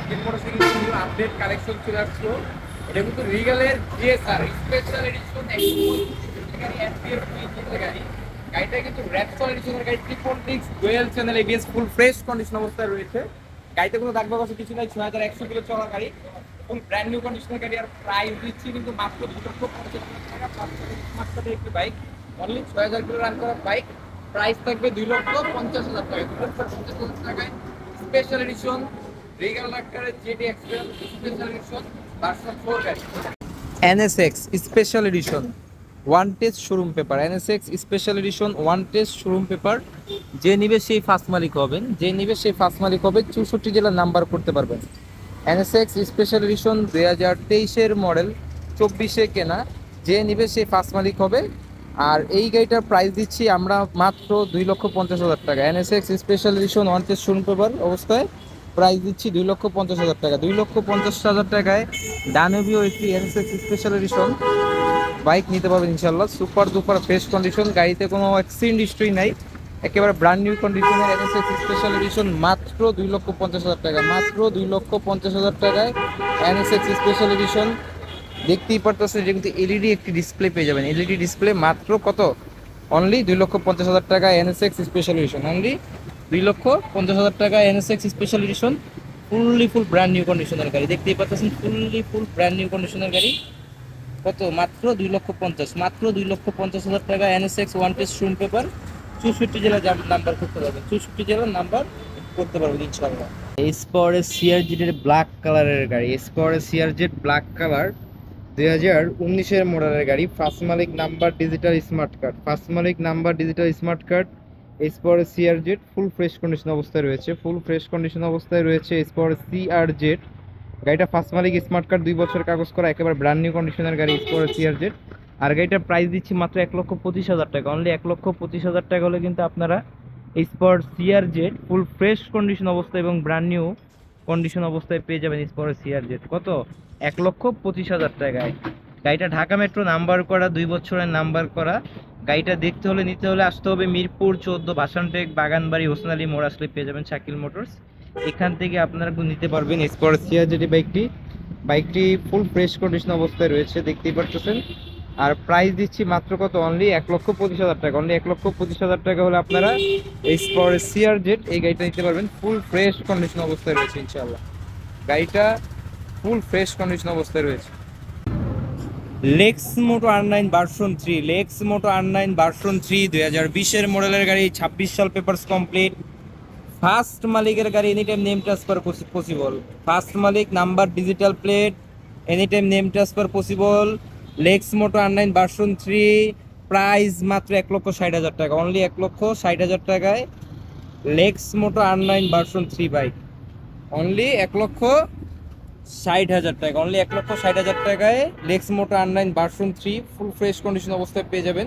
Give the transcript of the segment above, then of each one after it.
শাকিল মোটরসে কিন্তু update collection চলে আসলো। এটা কিন্তু রিগালের জিএসআর স্পেশাল এডিশন গাড়ি। গাড়িটা কিন্তু র্যাপসল এডিশনের গাড়ি, triple disc dual channel ABS, ফুল ফ্রেশ কন্ডিশন অবস্থায় রয়েছে। গাড়িতে কোনো দাগ বাগ কিছু নাই, 6100 কিলো চলা গাড়ি, ফুল ব্র্যান্ড নিউ কন্ডিশনের গাড়ি। আর প্রাইস দিচ্ছি কিন্তু মাত্র 2,50,000 টাকা। 5 একটি বাইক, অনলি 6000 কিলো রান করা বাইক। প্রাইস থাকবে 2,50,000 টাকা। 2,50,000 টাকায় স্পেশাল এডিশন রিগাল ডাক্তারের JD express special edition version 4 গাড়ি। NSX special edition one test showroom paper, NSX special edition one test showroom paper. যে নিবে সেই ফার্স্ট মালিক হবেন, যে নিবে সেই ফার্স্ট মালিক হবে। 64 জেলার নাম্বার করতে পারবেন। এনএসএক্স স্পেশাল এডিশন 2023-এর মডেল, 24-এ কেনা। যে নিবে সেই ফার্স্ট মালিক হবে। আর এই গাড়িটার প্রাইস দিচ্ছি আমরা মাত্র 2,50,000 টাকা। NSX special edition one test showroom paper অবস্থায় প্রাইস দিচ্ছি 2,50,000 টাকা। 2,50,000 টাকায় দানবীয় একটি এনএসএক্স স্পেশাল এডিশন বাইক নিতে পারবেন ইনশাল্লাহ। সুপার দুপার ফ্রেশ কন্ডিশন, গাড়িতে কোনো অ্যাক্সিডেন্ট হিস্ট্রি নাই, একেবারে ব্র্যান্ড নিউ কন্ডিশনের এনএসএক্স স্পেশাল এডিশন মাত্র 2,50,000 টাকা। মাত্র 2,50,000 টাকায় এনএসএক্স স্পেশাল এডিশন। দেখতেই পারতেছেন যে কিন্তু এলইডি একটি ডিসপ্লে পেয়ে যাবেন। এলইডি ডিসপ্লে মাত্র কত? অনলি 2,50,000 টাকা এনএসএক্স স্পেশাল এডিশন। অনলি 2,50,000 টাকা এনএসএক্স স্পেশাল এডিশন। ফুল ব্র্যান্ড নিউ কন্ডিশনের গাড়ি, দেখতেই পাচ্ছেন ফুল ব্র্যান্ড নিউ কন্ডিশনের গাড়ি। কত? মাত্র 2,50,000। মাত্র 2,50,000 টাকা NSX one test showroom paper. 64 জেলার নাম্বার করতে পারবেন, 64 জেলার নাম্বার করতে পারবেন ইনশাআল্লাহ। এসপোর্টের সিআরজেড এর ব্ল্যাক কালারের গাড়ি, এসপোর্টের সিআরজেড ব্ল্যাক কালার 2019-এর মডেলের গাড়ি। ফার্স্ট মালিক number digital smart card, first মালিক নাম্বার ডিজিটাল স্মার্ট কার্ড। এসপোর্টের সিআরজেড ফুল ফ্রেশ কন্ডিশন অবস্থায় রয়েছে, ফুল ফ্রেশ কন্ডিশন অবস্থায় রয়েছে এসপোর্টের সিআরজেড গাড়িটা। ফার্স্ট মালিক স্মার্ট কার্ড, 2 বছর কাগজ করা, একেবারে ব্র্যান্ড নিউ কন্ডিশনের গাড়ি এসপোর্টের সিআরজেড। আর গাড়িটার প্রাইস দিচ্ছি মাত্র 1,25,000 টাকা। অনলি 1,25,000 টাকা হলে কিন্তু আপনারা sport CRZ full fresh condition অবস্থায় এবং ব্র্যান্ড নিউ কন্ডিশন অবস্থায় পেয়ে যাবেন স্পোর্ট সিআরজেড। কত? 1,25,000 টাকায়। গাড়িটা ঢাকা মেট্রো নাম্বার করা, 2 বছরের নাম্বার করা। গাড়িটা দেখতে হলে নিতে হলে আসতে হবে মিরপুর 14 বাসানটেক বাগানবাড়ি হোসেন আলী মোড়, আসলে পেয়ে যাবেন শাকিল মোটরস। এখান থেকে আপনারা নিতে পারবেন স্পোর্ট সিআরজেড বাইকটি। বাইকটি ফুল ফ্রেশ কন্ডিশন অবস্থায় রয়েছে, দেখতেই পাচ্ছেন। আর প্রাইস দিচ্ছি মাত্র কত? অনলি 1,25,000 টাকা। অনলি 1,25,000 টাকা হলে আপনারা এই স্পোর্ট সিআরজেড এই গাড়িটা নিতে পারবেন। ফুল ফ্রেশ কন্ডিশন অবস্থায় রয়েছে ইনশাআল্লাহ। গাড়িটা ফুল ফ্রেশ কন্ডিশন অবস্থায় রয়েছে। লেক্স মোটো R9 ভার্সন 3, লেক্স মোটো R9 ভার্সন 3 2020-এর মডেলের গাড়ি, 26 সাল পেপারস কমপ্লিট। ফার্স্ট মালিকের গাড়ি, any time name transfer possible. First মালিক number digital plate, any time name transfer possible. Lexmoto R9 version 3, price মাত্র 1,60,000 টাকা। অনলি 1,60,000 টাকায় Lexmoto R9 version 3 bike. Only 1,60,000 টাকা। অনলি 1,60,000 টাকায় Lexmoto R9 version 3 full fresh condition অবস্থায় পেয়ে যাবেন।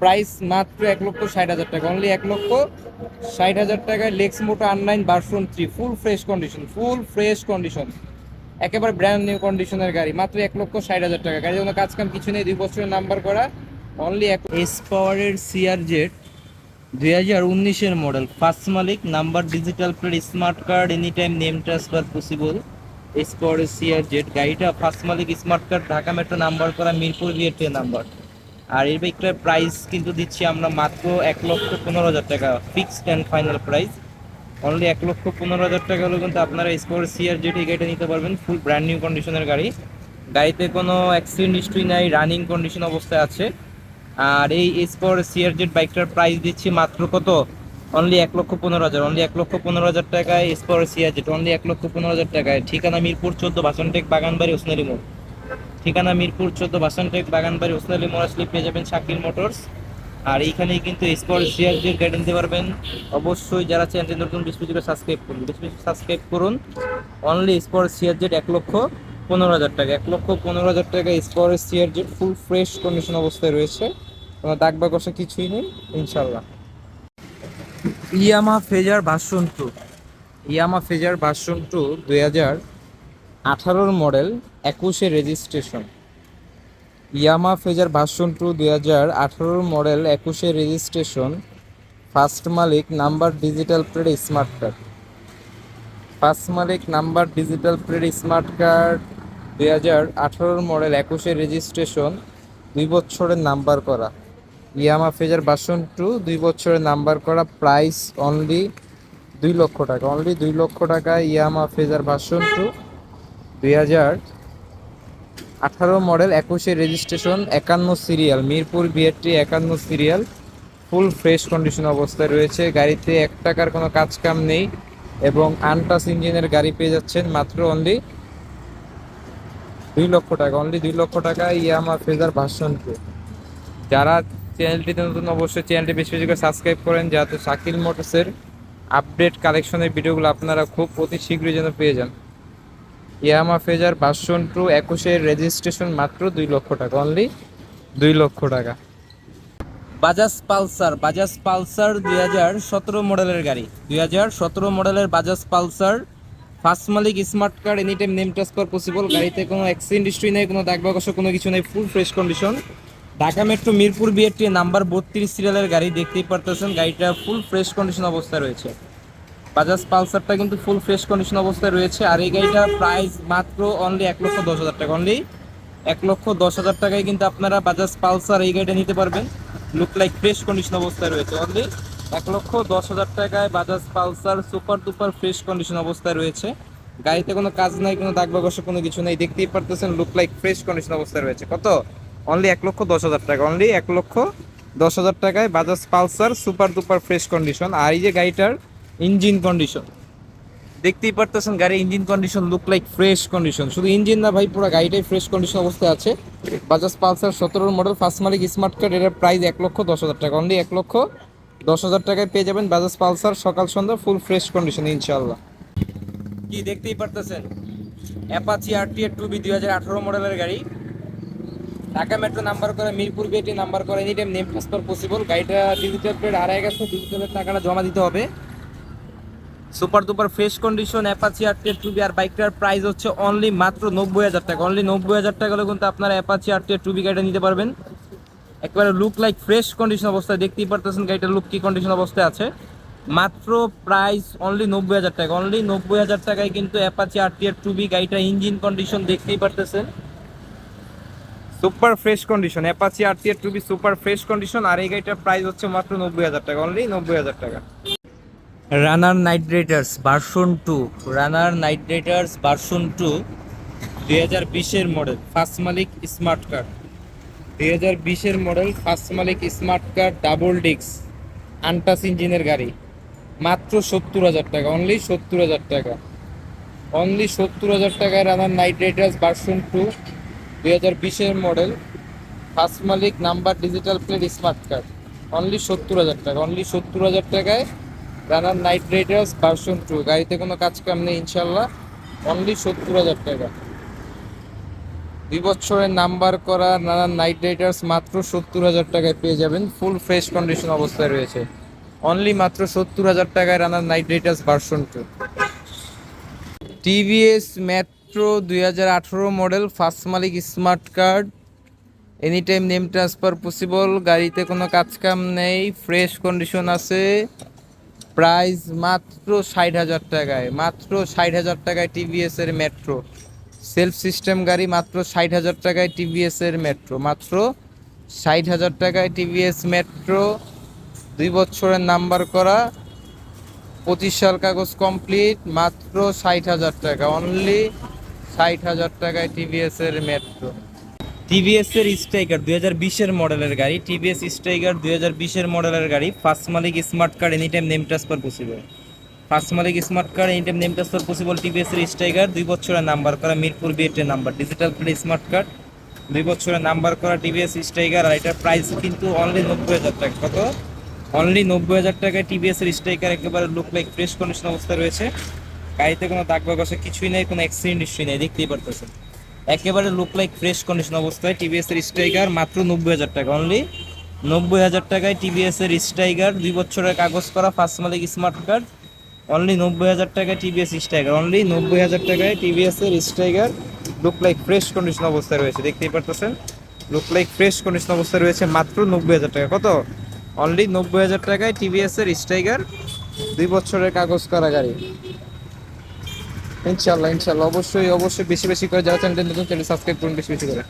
Price মাত্র 1,60,000 টাকা। অনলি 1,60,000 টাকায় Lexmoto R9 version 3 full fresh condition, ফুল ফ্রেশ কন্ডিশন, একেবারে ব্র্যান্ড নিউ কন্ডিশনের গাড়ি। মাত্র 1,60,000 টাকা। গাড়ির কোনো কাজ কাম কিছু নেই, 2 বছরের নাম্বার করা। অনলি এস পাওয়ারের সিআরজেড 2019-এর মডেল, ফার্স্ট মালিক number digital plate, smart card, any time name transfer possible. S পাওয়ারের সিআরজেড গাড়িটা ফার্স্ট মালিক smart card, Dhaka metro number করা, মিরপুর বিএ নাম্বার। আর এই বাইকটার প্রাইস কিন্তু দিচ্ছি আমরা মাত্র 1,15,000 টাকা, fixed and final price. Only 1,15,000 টাকা হলে কিন্তু আপনারা স্পোর্ট সিআরজেড এই গাড়িটা নিতে পারবেন। ফুল ব্র্যান্ড নিউ কন্ডিশনের গাড়ি, গাড়িতে কোনো অ্যাক্সিডেন্ট হিস্ট্রি নাই, রানিং কন্ডিশন অবস্থায় আছে। আর এই স্পোর্ট সিআরজেড বাইকটার প্রাইস দিচ্ছি মাত্র কত? অনলি 1,15,000। অনলি 1,15,000 টাকায় স্পোর্ট সিআরজেড, অনলি 1,15,000 টাকায়। ঠিকানা মিরপুর 14 বাসনটেক বাগানবাড়ি হোসেন আলী মোড়। ঠিকানা মিরপুর 14 বাসনটেক বাগানবাড়ি হোসেন আলী মোড়, আসলে পেয়ে যাবেন শাকিল মোটরস। আর এইখানেই কিন্তু স্পোর্ট সিআরজেড গাড়ি নিতে পারবেন। অবশ্যই যারা চ্যানেলটি নতুন করে সাবস্ক্রাইব করুন, সাবস্ক্রাইব করুন। অনলি স্পোর্ট সিআরজেড 1,15,000 টাকা। 1,15,000 টাকা sport CRZ full fresh condition অবস্থায় রয়েছে, কোনো দাগ বা কষা কিছুই নেই ইনশাল্লাহ। Yamaha Fazer version 2, Yamaha Fazer version 2 2018-র মডেল, 21-এর রেজিস্ট্রেশন। ইয়ামা ফেজার ভার্সন 2 2018-র মডেল, 21-এর রেজিস্ট্রেশন। ফার্স্ট মালিক number digital plate, smart card. First মালিক number digital plate smart card 2018 model 21 registration 2 বছরের নাম্বার করা ইয়ামা ফেজার ভার্সন 2 2 বছরের নাম্বার করা প্রাইস অনলি 2 লক্ষ টাকা অনলি 2 লক্ষ টাকা ইয়ামা Fazer version 2 2018 model 21 registration 51 serial Mirpur BRT 51 serial ফুল ফ্রেশ কন্ডিশন অবস্থায় রয়েছে গাড়িতে 1 টাকার কোনো কাজ কাম নেই এবং আনটাচ ইঞ্জিনের গাড়ি পেয়ে যাচ্ছেন মাত্র অনলি 2 লক্ষ টাকা অনলি 2 লক্ষ টাকা ইয়ামা ফেজার ভার্সন 2 যারা চ্যানেলটিতে নতুন অবশ্যই চ্যানেলটি বেশি বেশি করে সাবস্ক্রাইব করেন যাতে শাকিল মোটরসের আপডেট কালেকশনের ভিডিওগুলো আপনারা খুব অতি শীঘ্রই যেন পেয়ে যান ইয়ামা ফেজার ভার্সন 2 21 রেজিস্ট্রেশন মাত্র 2 লক্ষ টাকা অনলি 2 লক্ষ টাকা বাজাজ পালসার 2017 মডেলের গাড়ি 2017 মডেলের বাজাজ পালসার ফার্স্ট মালিক smart card any time name transfer possible গাড়িতে কোনো অ্যাক্সিডেন্ট হিস্ট্রি নেই কোনো দাগ বাকশ কোনো কিছু নেই ফুল fresh condition Dhaka metro Mirpur BRT number 32 সিরিয়ালের গাড়ি দেখতেই পারতেছেন গাড়িটা ফুল ফ্রেশ কন্ডিশন অবস্থায় রয়েছে বাজাজ পালসারটা কিন্তু ফুল ফ্রেশ কন্ডিশন অবস্থায় রয়েছে আর এই গাড়িটার প্রাইস মাত্র অনলি 1,10,000 টাকা অনলি 1,10,000 টাকায় কিন্তু আপনারা বাজাজ পালসার এই গাড়িটা নিতে পারবেন লুক লাইক ফ্রেশ কন্ডিশন অবস্থায় রয়েছে অনলি 1,10,000 টাকায় Bajaj Pulsar super duper fresh condition অবস্থায় রয়েছে গাড়িতে কোনো কাজ নাই কোনো দাগ বাকশ কোনো কিছু নেই দেখতেই পারতেছেন লুক লাইক ফ্রেশ কন্ডিশন অবস্থায় রয়েছে কত অনলি 1,10,000 টাকা অনলি 1,10,000 টাকায় Bajaj Pulsar super duper fresh condition আর এই যে গাড়িটার ইঞ্জিন কন্ডিশন দেখতেই পারতেছেন গাড়ির engine condition look like fresh condition শুধু ইঞ্জিন না ভাই পুরো গাড়িটাই ফ্রেশ কন্ডিশন অবস্থায় আছে বাজাজ পালসার 17 মডেল ফার্স্ট মালিক স্মার্ট কার্ড এর প্রাইস 1,10,000 টাকা অনলি 1,10,000 টাকায় পেয়ে যাবেন বাজাজ পালসার সকাল সন্ধ্যা ফুল ফ্রেশ কন্ডিশন ইনশাআল্লাহ কি দেখতেই পারতেছেন অ্যাপাচি আরটিআর 2B 2018 মডেলের গাড়ি ঢাকা মেট্রো নাম্বার করে মিরপুর বিআরটি নাম্বার করে any time name transfer possible গাড়িটা ডিজিটাল প্লেট হারিয়ে গেছে ডিজিটালের টাকাটা জমা দিতে হবে super duper fresh condition Apache RTR 2B আর বাইকটার প্রাইস হচ্ছে অনলি মাত্র 90,000 টাকা অনলি 90,000 টাকা হলে কিন্তু আপনারা অ্যাপাচি আরটিআর 2B গাড়িটা নিতে পারবেন একবারে লুক লাইক ফ্রেশ কন্ডিশন অবস্থায় দেখতেই পারতেছেন গাড়িটার লুক কি কন্ডিশন অবস্থায় আছে মাত্র প্রাইস অনলি 90,000 টাকা অনলি 90,000 টাকায় কিন্তু অ্যাপাচি আরটিআর 2B গাড়িটা ইঞ্জিন কন্ডিশন দেখতেই পারতেছেন super fresh condition Apache RTR 2B super fresh condition আর এই গাড়িটার প্রাইস হচ্ছে মাত্র 90,000 টাকা অনলি 90,000 টাকা Runner Knight Riders version 2 2020 model first মালিক স্মার্ট কার্ড 2020 মডেল ফার্স্ট মালিক smart card double disc untouch ইঞ্জিনের গাড়ি মাত্র 70,000 টাকা অনলি 70,000 টাকা অনলি 70,000 টাকায় Runner Knight Riders version 2 2020 model first মালিক number digital plate smart card only 70,000 টাকা অনলি 70,000 টাকায় রানার নাইট রাইডার্স ভার্সন 2 গাড়িতে কোনো কাজ কাম নেই ইনশাল্লাহ অনলি 70,000 টাকা 2 বছরের নাম্বার করা রানার নাইট রাইডার্স মাত্র 70,000 টাকায় পেয়ে যাবেন ফুল ফ্রেশ কন্ডিশন অবস্থায় রয়েছে অনলি মাত্র 70,000 টাকায় Runner Knight Riders version 2 TVS metro 2018 model first মালিক smart card any time name transfer possible গাড়িতে কোনো কাজ কাম নেই ফ্রেশ কন্ডিশন আছে প্রাইস মাত্র 60,000 টাকায় মাত্র 60,000 টাকায় টিভিএস এর মেট্রো সেলফ সিস্টেম গাড়ি মাত্র 60,000 টাকায় টিভিএস এর মেট্রো মাত্র 60,000 টাকায় টিভিএস মেট্রো 2 বছরের নাম্বার করা 25 সাল কাগজ কমপ্লিট মাত্র 60,000 টাকা অনলি 60,000 টাকায় টিভিএস এর মেট্রো টিভিএস এর স্ট্রাইকার 2020 মডেলের গাড়ি টিভিএস স্ট্রাইকার 2020 মডেলের গাড়ি ফার্স্ট মালিক smart card any time name transfer possible first মালিক smart card any time name transfer possible TVS এর স্ট্রাইকার 2 বছরের নাম্বার করা Mirpur BRT number digital plate smart card 2 বছরের নাম্বার করা টিভিএস স্ট্রাইকার আর এটার প্রাইস কিন্তু অনলি 90,000 টাকা কত অনলি 90,000 টাকায় টিভিএস এর স্ট্রাইকার একেবারে লুক লাইক ফ্রেশ কন্ডিশন অবস্থায় রয়েছে গাড়িতে কোনো দাগ বাকশ কিছুই নেই কোনো অ্যাক্সিডেন্ট হিস্ট্রি নেই দেখতেই পারতেছেন একেবারে লুক লাইক ফ্রেশ কন্ডিশন অবস্থায় টিভিএস এর স্ট্রাইকার মাত্র 90,000 টাকা অনলি 90,000 টাকায় টিভিএস এর স্ট্রাইকার 2 বছরের কাগজ করা ফার্স্ট মালিক স্মার্ট কার্ড অনলি 90,000 টাকায় টিভিএস স্ট্রাইকার অনলি 90,000 টাকায় টিভিএস এর striker look like fresh condition অবস্থায় রয়েছে দেখতেই পারতেছেন লুক লাইক ফ্রেশ কন্ডিশন অবস্থায় রয়েছে মাত্র 90,000 টাকা কত অনলি 90,000 টাকায় টিভিএস এর স্ট্রাইকার 2 বছরের কাগজ করা গাড়ি ইনশাল্লাহ ইনশাল্লাহ, অবশ্যই অবশ্যই বেশি বেশি করে যারা চ্যানেল নতুন চ্যানেল সাবস্ক্রাইব করুন বেশি বেশি করে।